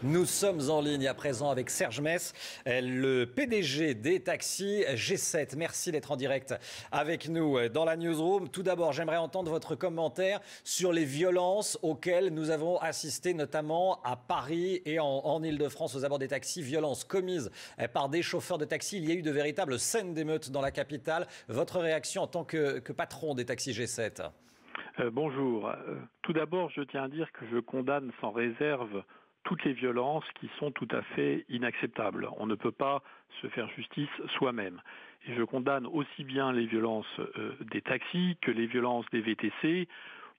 Nous sommes en ligne à présent avec Serge Mess, le PDG des taxis G7. Merci d'être en direct avec nous dans la newsroom. Tout d'abord, j'aimerais entendre votre commentaire sur les violences auxquelles nous avons assisté, notamment à Paris et en Île-de-France, aux abords des taxis. Violences commises par des chauffeurs de taxi. Il y a eu de véritables scènes d'émeutes dans la capitale. Votre réaction en tant que patron des taxis G7 ? Bonjour. Tout d'abord, je tiens à dire que je condamne sans réserve toutes les violences qui sont tout à fait inacceptables. On ne peut pas se faire justice soi-même. Et je condamne aussi bien les violences des taxis que les violences des VTC,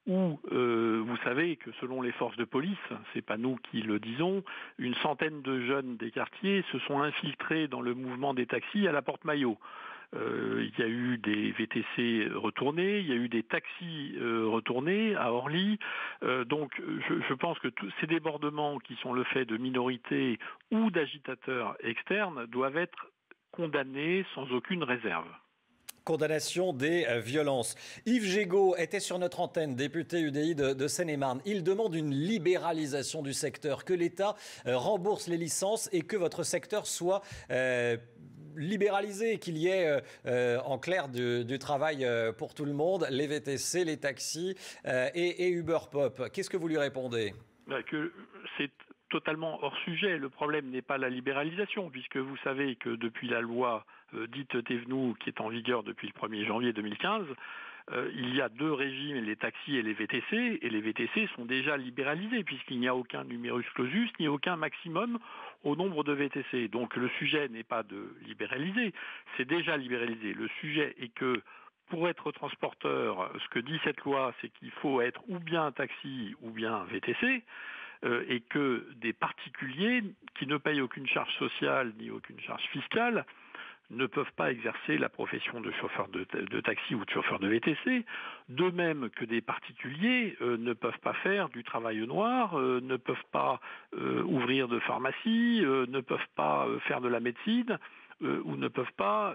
où vous savez que selon les forces de police, c'est pas nous qui le disons, une centaine de jeunes des quartiers se sont infiltrés dans le mouvement des taxis à la porte-maillot. Il y a eu des VTC retournés, il y a eu des taxis retournés à Orly. Donc je pense que tous ces débordements qui sont le fait de minorités ou d'agitateurs externes doivent être condamnés sans aucune réserve. Condamnation des violences. Yves Jégo était sur notre antenne, député UDI de Seine-et-Marne. Il demande une libéralisation du secteur, que l'État rembourse les licences et que votre secteur soit libéralisé, qu'il y ait en clair du travail pour tout le monde, les VTC, les taxis et Uber Pop. Qu'est-ce que vous lui répondez ? Que c'est totalement hors sujet. Le problème n'est pas la libéralisation, puisque vous savez que depuis la loi dite Thévenoud, qui est en vigueur depuis le 1er janvier 2015, il y a deux régimes, les taxis et les VTC, et les VTC sont déjà libéralisés, puisqu'il n'y a aucun numerus clausus, ni aucun maximum au nombre de VTC. Donc le sujet n'est pas de libéraliser, c'est déjà libéralisé. Le sujet est que pour être transporteur, ce que dit cette loi, c'est qu'il faut être ou bien un taxi ou bien un VTC, et que des particuliers qui ne payent aucune charge sociale ni aucune charge fiscale ne peuvent pas exercer la profession de chauffeur de taxi ou de chauffeur de VTC, de même que des particuliers ne peuvent pas faire du travail au noir, ne peuvent pas ouvrir de pharmacie, ne peuvent pas faire de la médecine, ou ne peuvent pas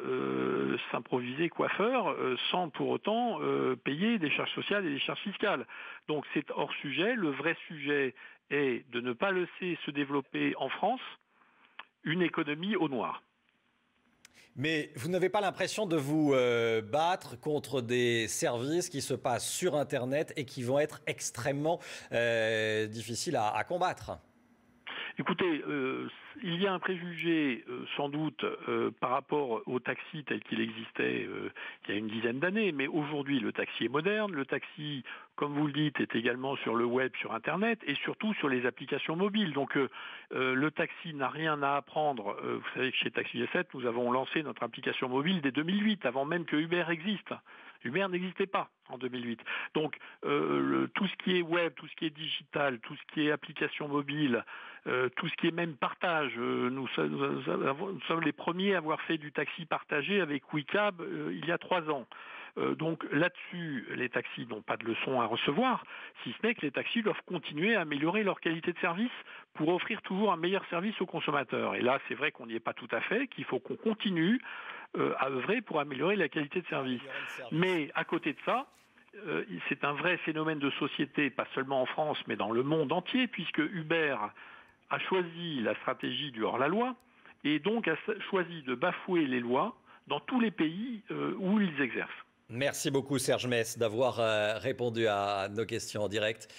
s'improviser coiffeur sans pour autant payer des charges sociales et des charges fiscales. Donc c'est hors sujet. Le vrai sujet est de ne pas laisser se développer en France une économie au noir. Mais vous n'avez pas l'impression de vous battre contre des services qui se passent sur Internet et qui vont être extrêmement difficiles à combattre ? Écoutez, il y a un préjugé sans doute par rapport au taxi tel qu'il existait il y a une dizaine d'années, mais aujourd'hui le taxi est moderne, le taxi, comme vous le dites, est également sur le web, sur Internet et surtout sur les applications mobiles. Donc le taxi n'a rien à apprendre. Vous savez que chez Taxi G7, nous avons lancé notre application mobile dès 2008, avant même que Uber existe. Uber n'existait pas en 2008. Donc tout ce qui est web, tout ce qui est digital, tout ce qui est application mobile, tout ce qui est même partage, nous sommes les premiers à avoir fait du taxi partagé avec WeCab il y a 3 ans. Donc là-dessus, les taxis n'ont pas de leçons à recevoir, si ce n'est que les taxis doivent continuer à améliorer leur qualité de service pour offrir toujours un meilleur service aux consommateurs. Et là, c'est vrai qu'on n'y est pas tout à fait, qu'il faut qu'on continue à œuvrer pour améliorer la qualité de service. Mais à côté de ça, c'est un vrai phénomène de société, pas seulement en France, mais dans le monde entier, puisque Uber a choisi la stratégie du hors-la-loi et donc a choisi de bafouer les lois dans tous les pays où ils exercent. Merci beaucoup Serge Mess d'avoir répondu à nos questions en direct.